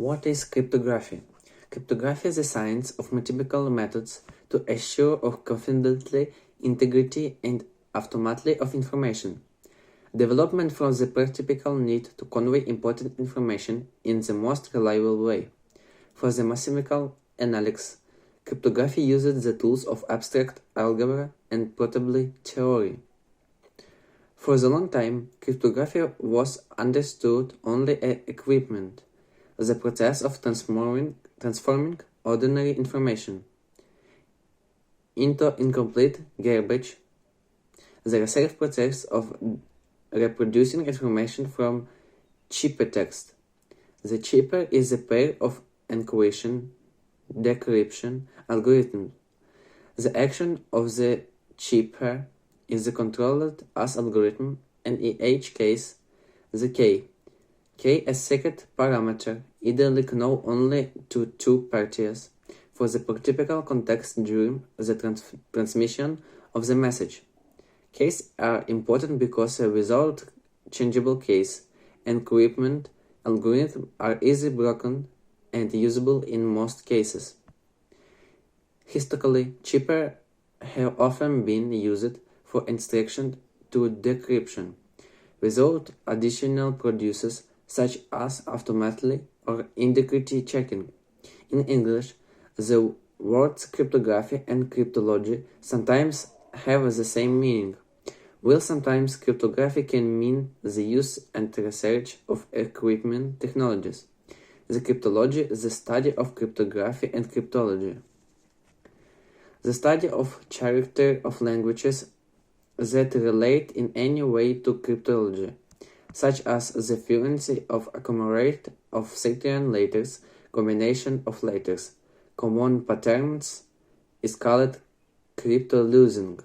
What is cryptography? Cryptography is the science of mathematical methods to assure of confidentiality, integrity, and automaticity of information. Development from the practical need to convey important information in the most reliable way. For the mathematical analysis, cryptography uses the tools of abstract algebra and probability theory. For a long time, cryptography was understood only as equipment, the process of transforming ordinary information into incomplete garbage, the research process of reproducing information from ciphertext. The cipher is a pair of encryption, decryption algorithms. The action of the cipher is controlled as algorithm, and in each case, the K a secret parameter, ideally known only to two parties, for the typical context during the transmission of the message. Keys are important because without changeable keys, encryption algorithms are easily broken and usable in most cases. Historically, chippers have often been used for instruction to decryption, without additional producers such as automatically or integrity checking. In English, the words cryptography and cryptology sometimes have the same meaning, while sometimes cryptography can mean the use and research of encryption technologies. The cryptology is the study of cryptography and cryptology. The study of character of languages that relate in any way to cryptology, such as the fluency of accumulate of certain letters, combination of letters, common patterns, is called cryptology.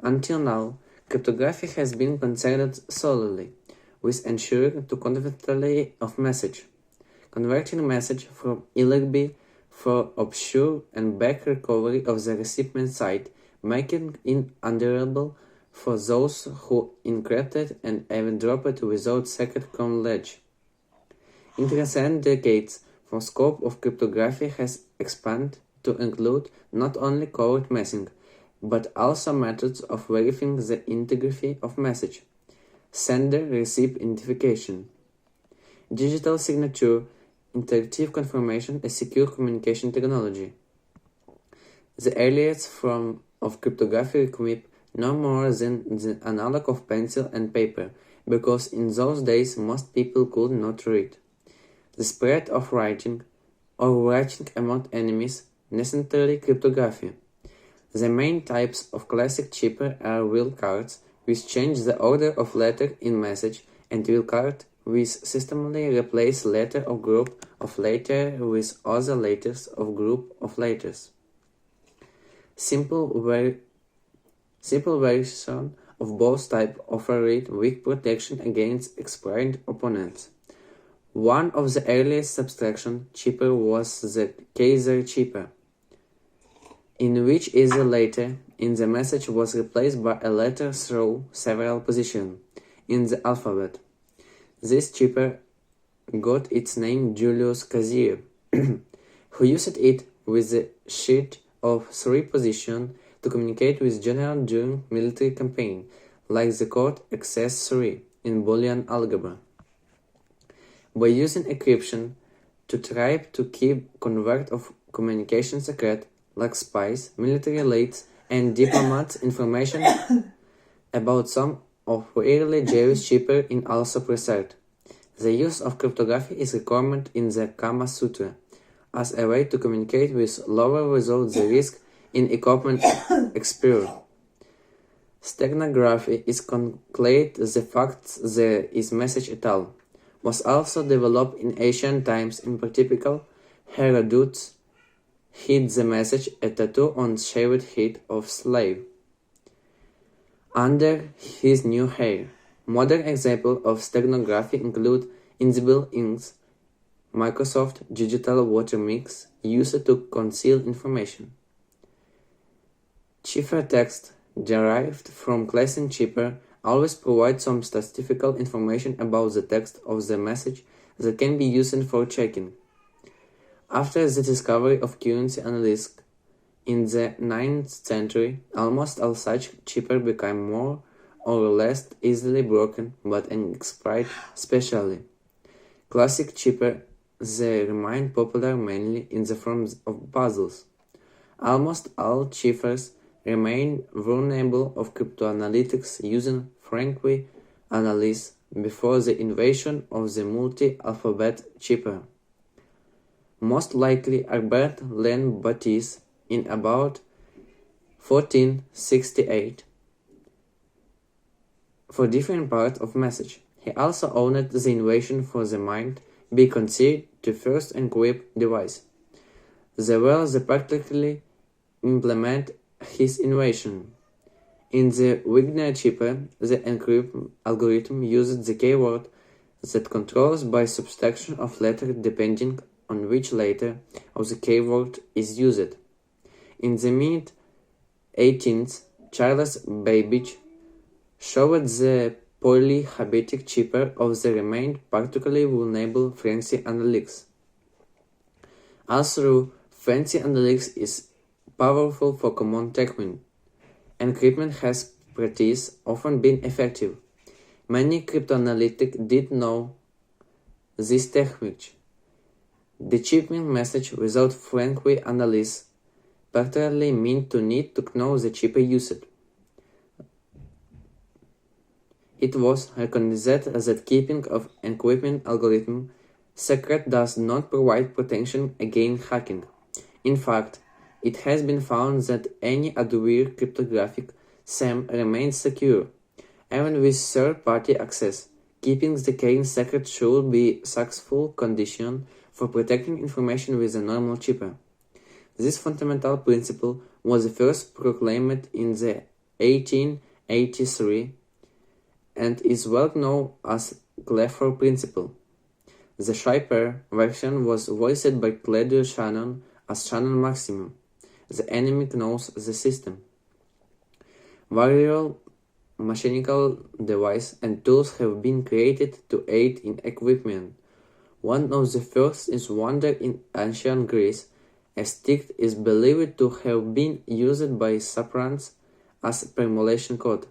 Until now, cryptography has been concerned solely with ensuring the confidentiality of message, converting message from illegible for obscure and back recovery of the recipient side, making it unreadable for those who encrypted and even dropped it without secret knowledge. In recent decades, the scope of cryptography has expanded to include not only code messaging, but also methods of verifying the integrity of message, sender-receive identification, digital signature, interactive confirmation, and secure communication technology. The earliest form of cryptography required no more than the analog of pencil and paper, because in those days most people could not read. The spread of writing or writing among enemies necessarily cryptography. The main types of classic chipper are wheel cards, which change the order of letter in message, and wheel card, which systematically replace letter or group of letter with other letters of group of letters. Simple version of both types offered weak protection against experienced opponents. One of the earliest abstraction chipper was the Kaiser chipper, in which each letter in the message was replaced by a letter through several positions in the alphabet. This chipper got its name Julius Caesar, who used it with a sheet of 3 positions to communicate with general during military campaign, like the code XS3 in Boolean algebra. By using encryption to try to keep convert of communication secret, like spies, military elites, and diplomats, information about some of early Jewish chipper in also preserved. The use of cryptography is recommended in the Kama Sutra as a way to communicate with lower without the risk in equipment expiry. Steganography is concluded the fact there is message at all, was also developed in ancient times. In particular, Herodotus hid the message a tattoo on shaved head of slave under his new hair. Modern examples of steganography include invisible inks, Microsoft Digital Watermarks used to conceal information. Ciphertext, derived from classic cipher, always provides some statistical information about the text of the message that can be used for checking. After the discovery of currency analysis in the 9th century, almost all such chippers became more or less easily broken, but an exploit especially. Classic chippers, they remain popular mainly in the form of puzzles. Almost all chippers remain vulnerable of cryptanalytics using Franqui analysis before the invention of the multi-alphabet chipper. Most likely Albert Len Baptiste in about 1468 for different parts of message. He also owned the invention for the might be considered the first encrypt device. They were the practically implement his invention. In the Wigner chipper, the encrypt algorithm used the keyword that controls by subtraction of letters depending on which letter of the keyword is used. In the mid-18th, Charles Babbage showed the polyhabitic chipper of the remained particularly vulnerable fancy analytics. Although fancy analytics is powerful for common technique, encryption has practice often been effective. Many cryptanalytics did know this technique. Decrypting message without Franqui analysis particularly meant to need to know the chipper used. It was recognized that keeping of encryption algorithm secret does not provide protection against hacking. In fact, it has been found that any hardware cryptographic SAM remains secure, even with third-party access. Keeping the key secret should be a successful condition for protecting information with a normal chipper. This fundamental principle was first proclaimed in the 1883 and is well known as Clifford principle. The Shipper version was voiced by Claudio Shannon as Shannon maximum. The enemy knows the system. Various mechanical devices and tools have been created to aid in equipment. One of the first is wonder in ancient Greece. A stick is believed to have been used by sopranos as permutation code.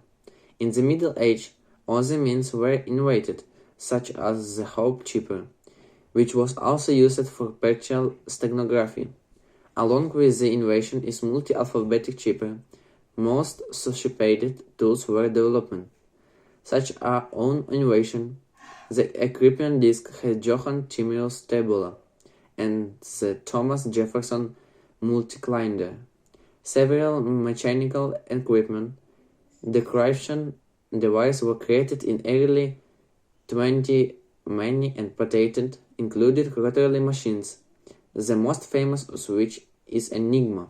In the Middle Age, other means were invented, such as the hope chipper, which was also used for partial stenography. Along with the invention is multi-alphabetic chipper, most sophisticated tools were developed. Such our own invention, the encryption disk had Johann Timir's tabula and the Thomas Jefferson multiclinder. Several mechanical encryption decryption devices were created in early 20th many and patented, included rotary machines, the most famous of which is Enigma.